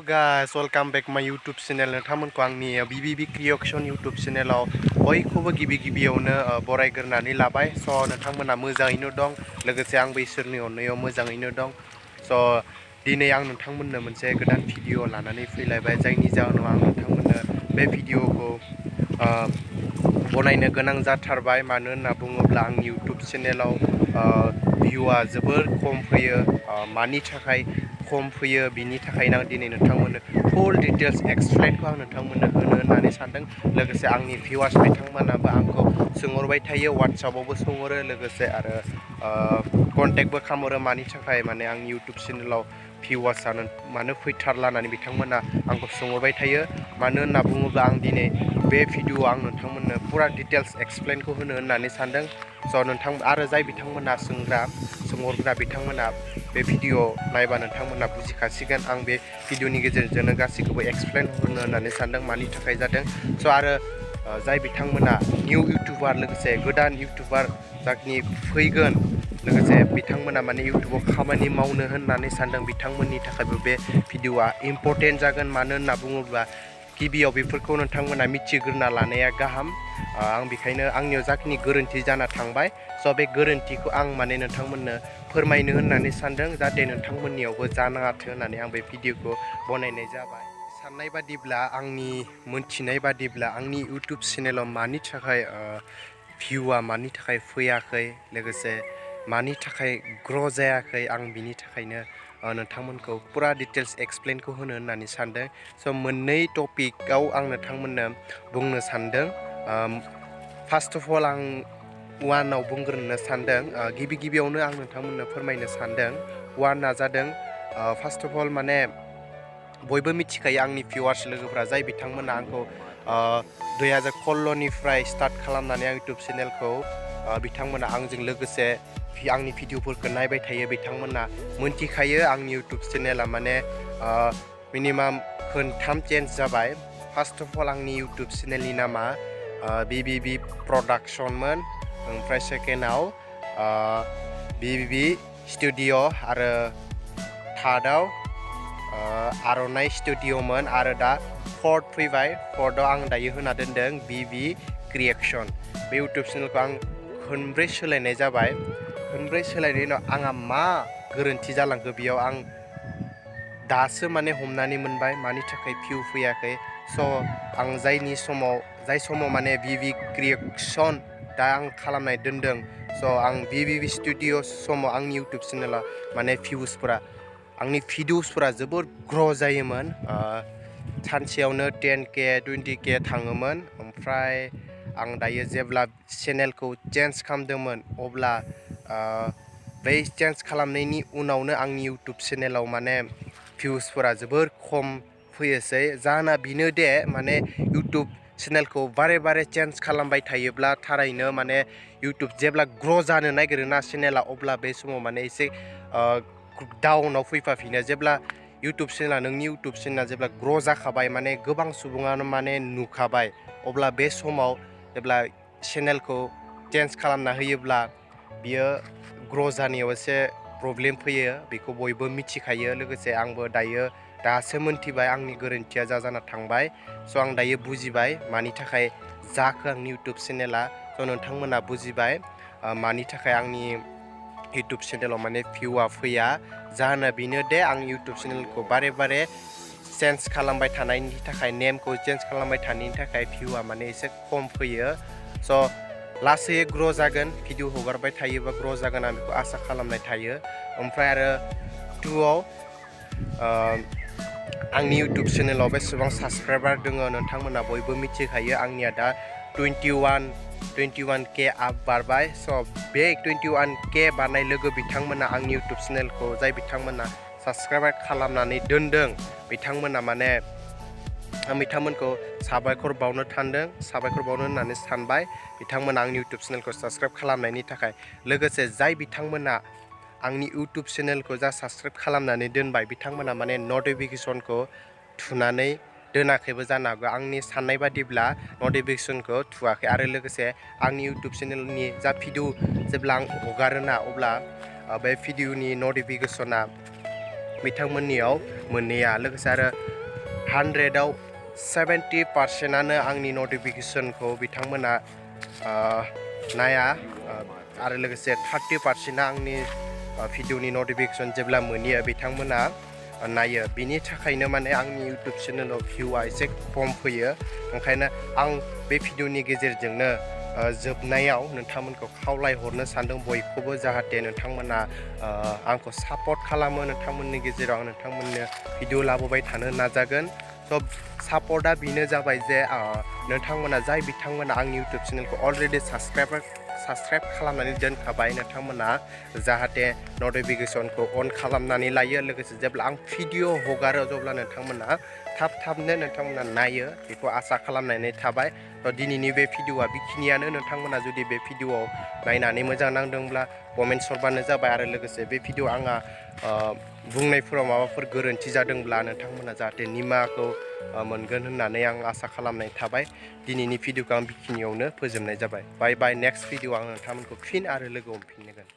guys, welcome back my YouTube channel. नोंथांमोनखौ आंनि BBB Creation YouTube channelआव बयखौबो गिबियावनो बरायग्रोनानै लाबाय। स' नोंथांमोना मोजाङैनो दं, लोगोसे आंबो इसोरनि अननायाव मोजाङैनो दं। स' दिनै आं नोंथांमोननो मोनसे गोदान भिडिअ लानानै फैलायबाय, जायनि जाहोनाव आं नोंथांमोननो बे भिडिअखौ बनायनो गोनां जाथारबाय। मानो होनना बुङोब्ला आंनि YouTube चेनेलाव भिउआ जोबोर खम फैयो। मानि थाखाय खम फैयो बिनि थाखायनो आं दिनै नोंथांमोननो फुल डिटेल्स एक्सप्लेनखौ आं नोंथांमोननो होननानै सानदों। लोगोसे आंनि भिउआर्स बिथांमोनाबो आंखौ सोंहरबाय थायो, वाट्सएपआवबो सोंहरो, लोगोसे आरो कन्टेक्टबो खालामहरो। मानि थाखाय माने आंनि YouTube चेनेलाव भिउआर्सआ मानो फैथारला होननानै बिथांमोना आंखौ सोंहरबाय थायो। मानो होनना बुङोब्ला आं दिनै बे भिडिअ'आव आं नोंथांमोननो पुरा डिटेल्स एक्सप्लेनखौ होननानै सानदों। स' आरो जाय बिथांमोना सोंहरग्रा बिथांमोना बे भिडिअ नायबा नोंथांमोना बुजिखासिगोन। आं बे भिडिअनि गेजेरजोंनो गासैखौबो एक्सप्लेन होननानै सानदों मानि थाखाय जादों। स' आरो जाय बिथांमोना निउ इउटुबार, लोगोसे गोदान इउटुबार जाखिनि फैगोन, लोगोसे बिथांमोना माने इउटुबाव खामानि मावनो होननानै सानदों, बिथांमोननि थाखायबो बे भिडिअआ इम्परटेन्ट जागोन। मानो होनना बुङोब्ला गिबियाव बेफोरखौ नोंथांमोना मिथिग्रोना लानाया गाहाम। आं बेखायनो आंनियाव जाखिनि गोरोन्थि जाना थांबाय, स' बे गोरोन्थिखौ आं माने नोंथांमोननो फोरमायनो होननानै सानदों, जाहाथे नोंथांमोननियावबो जानाङाथों होननानै आं बे भिडिअखौ बनायनाय जाबाय। साननाय बादिब्ला, आंनि मोनथिनाय बादिब्ला आंनि इउटुब चेनेलाव मानि थाखाय भिउआ मानि थाखाय फैयाखै, लोगोसे मानि थाखाय ग्र' जायाखै, आं बिनि थाखायनो नोंथांमोनखौ पुरा डिटेल्स एक्सप्लेनखौ होननानै सानदों। स' मोननै टपिकआव आं नोंथांमोननो बुंनो सानदों। फार्स्ट अफ अल आं वानाव बुंग्रोनो सानदों। गिबियावनो आं नोंथांमोननो फोरमायनो सानदों। वानआ जादों फार्स्ट अफ अल माने बयबो मिथिखायो आंनि भिउआर्स लोगोफ्रा, जाय बिथांमोना आंखौ 2016निफ्राय स्टार्ट खालामनानै आं इउटुब चेनेलखौ बिथांमोना आंजों लोगोसे आंनि भिडिअफोरखौ नायबाय थायो। बिथांमोना मोनथिखायो आंनि इउटुब चेनेला माने मिनिमाम खनथाम चेन्ज जाबाय। फार्स्ट अफ अल आंनि इउटुब चेनेलनि नामा BBB प्रडाक्शनमोन, ओमफ्राय सेकेन्डआव BBB स्टुडिअ, आरो थार्डआव आर'नाइ स्टुडिअमोन, आरो दा फर्थ फैबाय। फर्थआव आं दायो होना दोनदों BB क्रिएशन। बे इउटुब चेनेलखौ आं खनब्रै सोलायनाय जाबाय। खनब्रै सोलायनायनि उनाव आंहा मा गोरोन्थि जालांखो बेयाव आं दासो माने हमनानै मोनबाय मानि थाखाय भिउ फैयाखै। स' आं जाय समाव माने BB क्रिएशन दा आं खालामनाय दोनदों, स' आं BBB स्टुडिअ समाव आंनि इउटुब चेनेला माने आंनि भिडिअसफोरा जोबोर ग्र' जायोमोन। सानसेयावनो 10K 20K थाङोमोन। ओमफ्राय आं दायो जेब्ला चेनेलखौ चेन्ज खालामदोंमोन, अब्ला बै चेन्ज खालामनायनि उनावनो आंनि इउटुब चेनेलाव माने भिउसफोरा जोबोर खम फैयोसै। जाहोना बेनो दे माने इउटुब चेनेलखौ बारे चेन्ज खालामबाय थायोब्ला थारैनो माने इउटुब जेब्ला ग्र' जानो नागिरोना चेनेला, अब्ला बे समाव माने एसे डाउनाव फैफाफिनो। जेब्ला नोंनि इउटुब चेनेला जेब्ला ग्र' जाखाबाय, माने गोबां सुबुङानो माने नुखाबाय, अब्ला बे समाव जेब्ला चेनेलखौ चेन्ज खालामना होयोब्ला बियो ग्र' जानायाव एसे प्रब्लेम फैयो। बेखौ बयबो मिथिखायो। लोगोसे आंबो दासो मोनथिबाय आंनि गोरोन्थिया जाना थांबाय। स' आं दायो बुजिबाय मानि थाखाय जाखो आंनि इउटुब चेनेला। स' नोंथांमोना बुजिबाय मानि थाखाय आंनि इउटुब चेनेलाव माने भिउआ फैया। जाहोना बेनो दे आं इउटुब चेनेलखौ बारे चेन्ज खालामबाय थानायनि थाखाय, नेमखौ चेन्ज खालामबाय थानायनि थाखाय भिउआ माने एसे खम फैयो। स' लासै ग्र' जागोन, भिडिअ हगारबाय थायोबा ग्र' जागोन, आं बेखौ आसा खालामनाय थायो। ओमफ्राय आरो टुआव आंनि इउटुब चेनेलाव बेसेबां साबस्क्राइबार दङ नोंथांमोना बयबो मिथिखायो। आंनिया दा 21K आप बारबाय। स' बे 21K बारनाय लोगो बिथांमोना आंनि इउटुब चेनेलखौ, जाय बिथांमोना साबस्क्राइब खालामनानै दोनदों, बिथांमोना माने आं बिथांमोनखौ साबायखर बावनो होननानै सानबाय। बिथांमोना आंनि इउटुब चेनेलखौ साबस्क्राइब खालामनायनि थाखाय। लोगोसे जाय बिथांमोना आंनि इउटुब चेनेलखौ साबस्क्राइब खालामनानै दोनबाय, बिथांमोना माने नटिफिकेसनखौ थुनानै दोनाखैबो जानो हागौ। आंनि साननाय बादिब्ला नटिफिकेसनखौ थुवाखै। आरो लोगोसे आंनि इउटुब चेनेलनि जा भिडिअ जेब्ला आं हगारोना, अब्ला बे भिडिअनि नटिफिकेसना बिथांमोननियाव मोनहैया। लोगोसे आरो 100आव 70% आंनि नटिफिकेसनखौ बिथांमोना नाया आरो लोगोसे 30% आंनि भिडिअनि नटिफिकेसन जेब्ला मोनियो बिथांमोना नायो बिनि थाखायनो माने आंनि इउटुब चेनेलाव भिउआ एसे खम फैयो ओंखायनो आं बे भिडिअनि गेजेरजोंनो जोबनायाव नोंथांमोनखौ खावलायहरनो सानदों बयखौबो जाहाथे नोंथांमोना आंखौ सापर्ट खालामो नोंथांमोननि गेजेराव आं नोंथांमोननो भिडिअ लाबोबाय थानो नाजागोन स' सापर्टआ बेनो जाबाय जे नोंथांमोना जाय बिथांमोना आंनि इउटुब चेनेलखौ अलरेडि साबस्क्राइब खालामनानै दोनखाबाय नोंथांमोना जाहाथे नटिफिकेसनखौ अन खालामनानै लायो लोगोसे जेब्ला आं भिडिअ हगारो अब्ला नोंथांमोना थाबनो नोंथांमोना नायो बेखौ आसा खालामनानै थाबाय थ' दिनैनि बे भिडिअआ बेखिनियानो नोंथांमोना जुदि बे भिडिअआव नायनानै मोजां नांदोंब्ला कमेन्ट्स हरबानो जाबाय आरो लोगोसे बे भिडिअ आंहा बुंनायफोराव माबाफोर गोरोन्थि जादोंब्ला नोंथांमोना जाहाथे निमाहाखौ मोनगोन होननानै आं आसा खालामनाय थाबाय दिनैनि भिडिअखौ आं बेखिनियावनो फोजोबनाय जाबाय बाय बाय नेक्स्ट भिडिअ आं नोंथांमोनखौ फिन आरो लोगो हमफिनगोन